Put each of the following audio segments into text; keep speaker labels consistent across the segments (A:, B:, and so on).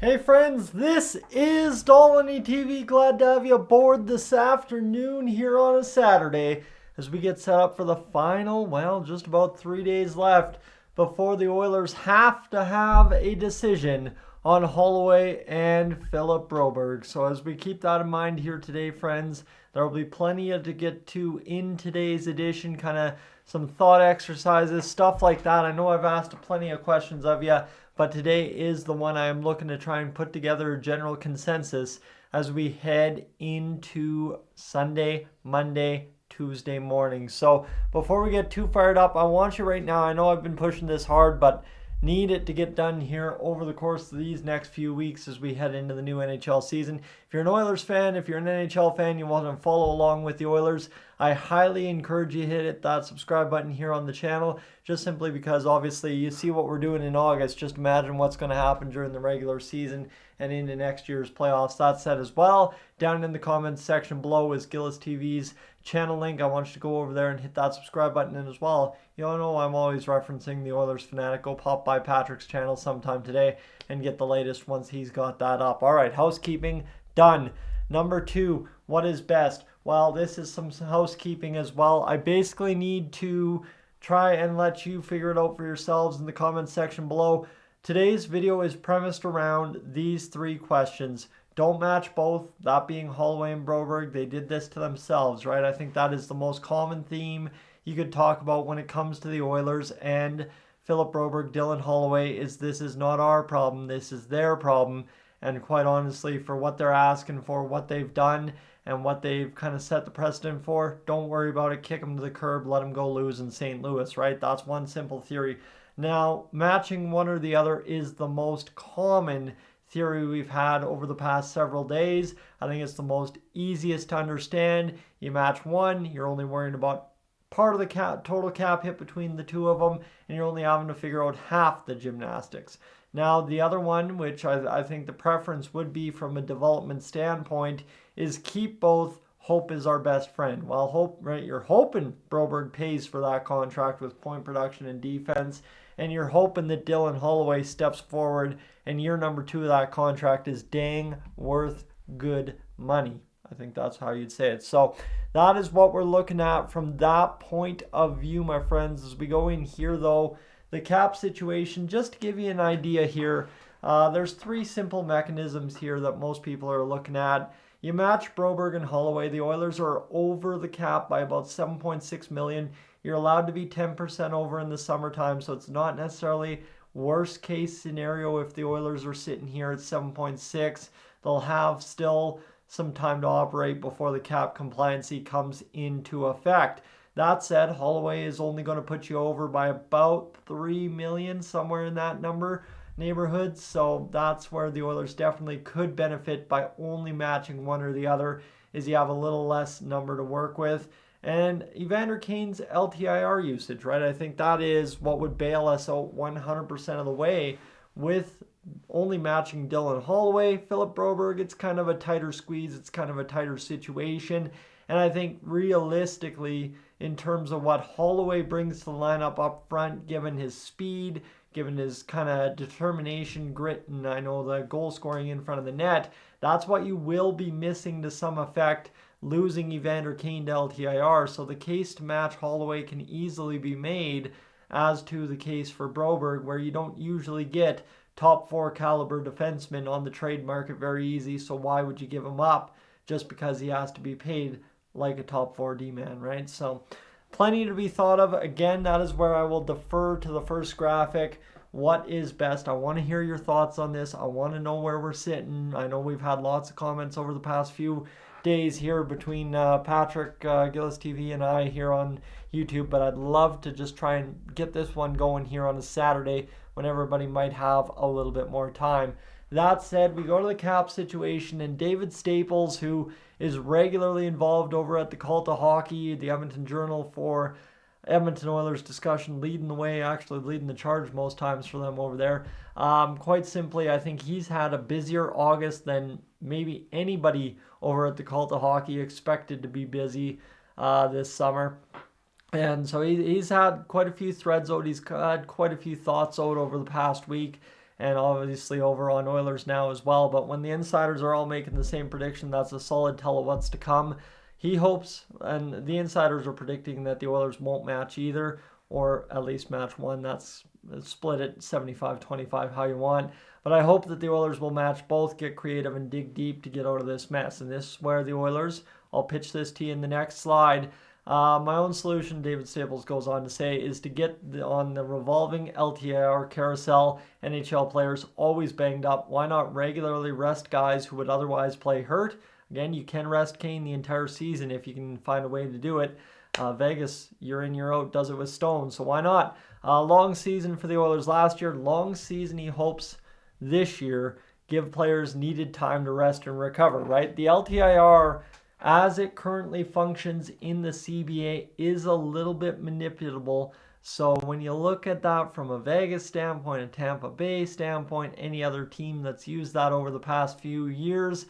A: Hey friends, this is Dolynny TV. Glad to have you aboard this afternoon here on a Saturday as we get set up for the final, just about 3 days left before the Oilers have to have a decision on Holloway and Philip Broberg. So as we keep that in mind here today, friends, there will be plenty to get to in today's edition, kind of some thought exercises, stuff like that. I know I've asked plenty of questions of you, but today is the one I am looking to try and put together a general consensus as we head into Sunday, Monday, Tuesday morning. So before we get too fired up, I want you right now, I know I've been pushing this hard, but need it to get done here over the course of these next few weeks as we head into the new NHL season. If you're an Oilers fan, if you're an NHL fan, you want to follow along with the Oilers, I highly encourage you to hit that subscribe button here on the channel, just simply because obviously you see what we're doing in August. Just imagine what's going to happen during the regular season and into next year's playoffs. That said as well, down in the comments section below is Gillis TV's channel link. I want you to go over there and hit that subscribe button in as well. You all know I'm always referencing the Oilers Fanatic. Go pop by Patrick's channel sometime today and get the latest once he's got that up. All right, housekeeping done. Number 2, what is best? Well, this is some housekeeping as well. I basically need to try and let you figure it out for yourselves in the comments section below. Today's video is premised around these 3 questions. Don't match both, that being Holloway and Broberg. They did this to themselves, right? I think that is the most common theme you could talk about when it comes to the Oilers and Philip Broberg, Dylan Holloway, this is not our problem, this is their problem. And quite honestly, for what they're asking for, what they've done, and what they've kind of set the precedent for, don't worry about it. Kick them to the curb, let them go lose in St. Louis, right? That's one simple theory. Now, matching one or the other is the most common theory we've had over the past several days. I think it's the most easiest to understand. You match one, you're only worrying about part of the total cap hit between the two of them, and you're only having to figure out half the gymnastics. Now, the other one, which I think the preference would be from a development standpoint, is keep both. Hope is our best friend. Well, hope, right? You're hoping Broberg pays for that contract with point production and defense, and you're hoping that Dylan Holloway steps forward and year number 2 of that contract is dang worth good money. I think that's how you'd say it. So that is what we're looking at from that point of view, my friends. As we go in here, though, the cap situation, just to give you an idea here, there's 3 simple mechanisms here that most people are looking at. You match Broberg and Holloway. The Oilers are over the cap by about $7.6 million. You're allowed to be 10% over in the summertime, so it's not necessarily worst case scenario if the Oilers are sitting here at 7.6. They'll have still some time to operate before the cap compliancy comes into effect. That said, Holloway is only going to put you over by about $3 million, somewhere in that neighborhood. So that's where the Oilers definitely could benefit by only matching one or the other, is you have a little less number to work with. And Evander Kane's LTIR usage, right? I think that is what would bail us out 100% of the way with only matching Dylan Holloway. Philip Broberg, it's kind of a tighter squeeze. It's kind of a tighter situation. And I think realistically, in terms of what Holloway brings to the lineup up front, given his speed, given his kind of determination, grit, and I know the goal scoring in front of the net, that's what you will be missing to some effect, losing Evander Kane to LTIR. So the case to match Holloway can easily be made, as to the case for Broberg, where you don't usually get top 4 caliber defensemen on the trade market very easy. So why would you give him up just because he has to be paid like a top 4 D-man, right? So plenty to be thought of. Again, that is where I will defer to the first graphic. What is best? I want to hear your thoughts on this. I want to know where we're sitting. I know we've had lots of comments over the past few days here between Patrick, Gillis TV, and I here on YouTube, but I'd love to just try and get this one going here on a Saturday when everybody might have a little bit more time. That said, we go to the cap situation, and David Staples, who is regularly involved over at the Cult of Hockey, the Edmonton Journal for Edmonton Oilers discussion, leading the way, actually leading the charge most times for them over there. Quite simply, I think he's had a busier August than maybe anybody over at the Cult of Hockey expected to be busy this summer. And so he's had quite a few threads out. He's had quite a few thoughts out over the past week. and obviously over on Oilers Now as well. But when the insiders are all making the same prediction, that's a solid tell of what's to come. He hopes, and the insiders are predicting that the Oilers won't match either, or at least match one. That's split it 75-25 how you want. But I hope that the Oilers will match both, get creative, and dig deep to get out of this mess. And this is where the Oilers, I'll pitch this to you in the next slide. My own solution, David Staples goes on to say, is to get on the revolving LTIR carousel. NHL players always banged up. Why not regularly rest guys who would otherwise play hurt? Again, you can rest Kane the entire season if you can find a way to do it. Vegas, year in, year out, does it with Stone, so why not? Long season for the Oilers last year. Long season he hopes this year. Give players needed time to rest and recover, right? The LTIR, as it currently functions in the CBA, is a little bit manipulable. So when you look at that from a Vegas standpoint, a Tampa Bay standpoint, any other team that's used that over the past few years,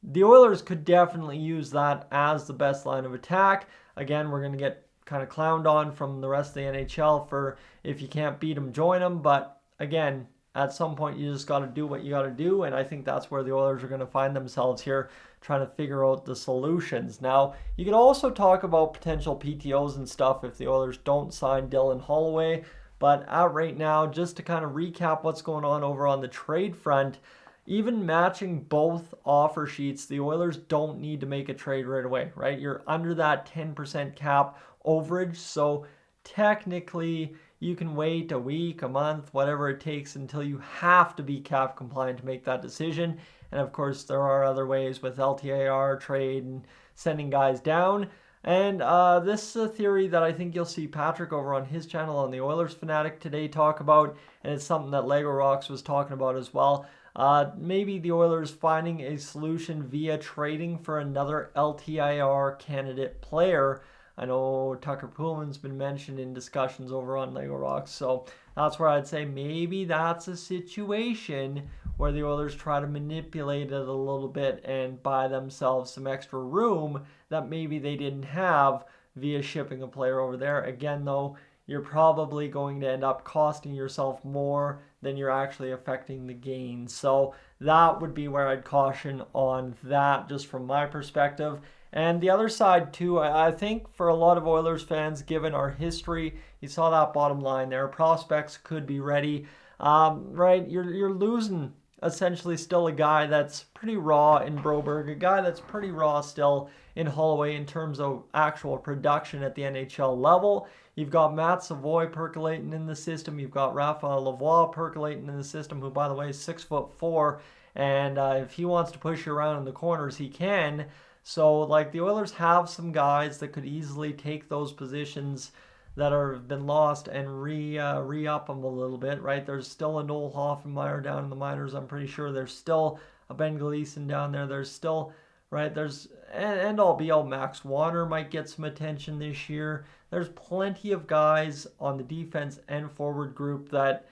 A: the Oilers could definitely use that as the best line of attack. Again, we're going to get kind of clowned on from the rest of the NHL for if you can't beat them, join them. But again, at some point, you just got to do what you got to do. And I think that's where the Oilers are going to find themselves here, trying to figure out the solutions. Now, you can also talk about potential PTOs and stuff if the Oilers don't sign Dylan Holloway. But right now, just to kind of recap what's going on over on the trade front, even matching both offer sheets, the Oilers don't need to make a trade right away, right? You're under that 10% cap overage, so technically you can wait a week, a month, whatever it takes until you have to be cap compliant to make that decision. And of course, there are other ways with LTIR, trade, and sending guys down. And this is a theory that I think you'll see Patrick over on his channel on the Oilers Fanatic today talk about, and it's something that Lego Rocks was talking about as well. Maybe the Oilers finding a solution via trading for another LTIR candidate player. I know Tucker Pullman's been mentioned in discussions over on Lego Rocks, so that's where I'd say maybe that's a situation where the Oilers try to manipulate it a little bit and buy themselves some extra room that maybe they didn't have via shipping a player over there. Again, though, you're probably going to end up costing yourself more than you're actually affecting the gain. So that would be where I'd caution on that, just from my perspective. And the other side too, I think for a lot of Oilers fans, given our history, you saw that bottom line there, prospects could be ready. Right, you're losing essentially still a guy that's pretty raw in Broberg, a guy that's pretty raw still in Holloway in terms of actual production at the NHL level. You've got Matt Savoy percolating in the system. You've got Raphael Lavoie percolating in the system, who, by the way, is 6'4", and if he wants to push you around in the corners, he can. So, like, the Oilers have some guys that could easily take those positions that have been lost and re-up them a little bit, right? There's still a Noel Hoffenmeyer down in the minors. I'm pretty sure there's still a Ben Gleason down there. There's still, right, there's, and all be all, Max Warner might get some attention this year. There's plenty of guys on the defense and forward group that,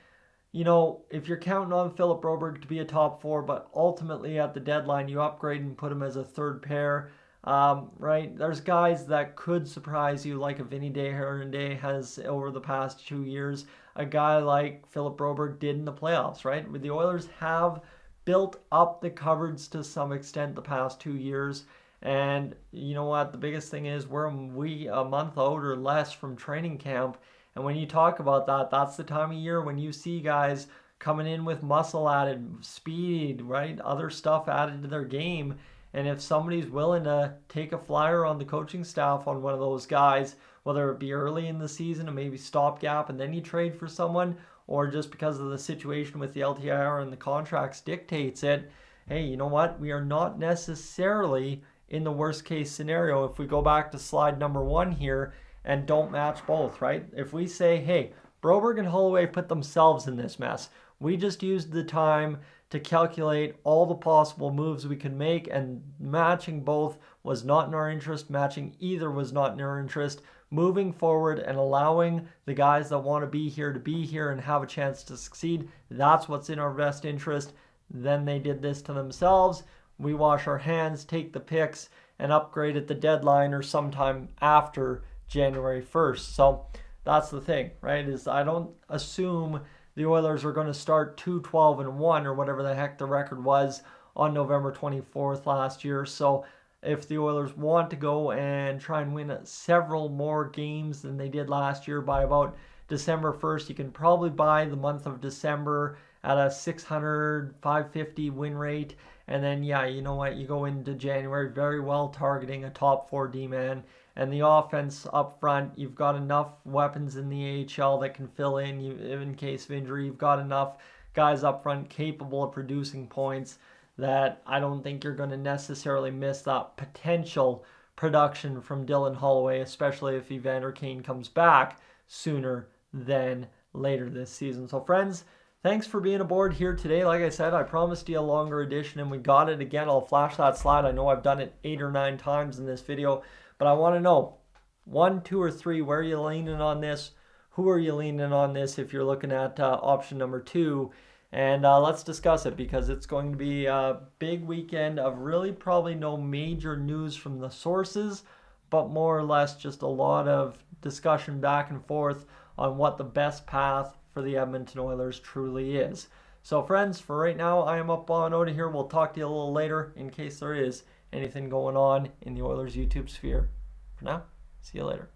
A: you know, if you're counting on Philip Broberg to be a top four, but ultimately at the deadline you upgrade and put him as a third pair, right? There's guys that could surprise you, like a Vinny Desharnais has over the past 2 years. A guy like Philip Broberg did in the playoffs, right? The Oilers have built up the cupboards to some extent the past 2 years. And you know what? The biggest thing is we're a month out or less from training camp. And when you talk about that, that's the time of year when you see guys coming in with muscle added, speed, right? Other stuff added to their game. And if somebody's willing to take a flyer on the coaching staff on one of those guys, whether it be early in the season and maybe stopgap and then you trade for someone, or just because of the situation with the LTIR and the contracts dictates it, hey, you know what? We are not necessarily in the worst case scenario if we go back to slide number 1 here and don't match both, right? If we say, hey, Broberg and Holloway put themselves in this mess. We just used the time to calculate all the possible moves we could make, and matching both was not in our interest. Matching either was not in our interest. Moving forward and allowing the guys that want to be here and have a chance to succeed, that's what's in our best interest. Then they did this to themselves. We wash our hands, take the picks, and upgrade at the deadline or sometime after January 1st. So that's the thing, right? Is I don't assume the Oilers are going to start 2-12-1 or whatever the heck the record was on November 24th last year. So if the Oilers want to go and try and win several more games than they did last year by about December 1st, you can probably buy the month of December at a 600, 550 win rate. And then, yeah, you know what? You go into January very well targeting a top 4 D-man. And the offense up front, you've got enough weapons in the AHL that can fill in case of injury. You've got enough guys up front capable of producing points that I don't think you're going to necessarily miss that potential production from Dylan Holloway, especially if Evander Kane comes back sooner than later this season. So friends, thanks for being aboard here today. Like I said, I promised you a longer edition, and we got it again. I'll flash that slide. I know I've done it 8 or 9 times in this video, but I want to know 1, 2, or 3, where are you leaning on this? Who are you leaning on this if you're looking at option number 2? And let's discuss it, because it's going to be a big weekend of really probably no major news from the sources, but more or less just a lot of discussion back and forth on what the best path for the Edmonton Oilers truly is. So friends, for right now, I am up on out of here. We'll talk to you a little later in case there is anything going on in the Oilers YouTube sphere. For now, see you later.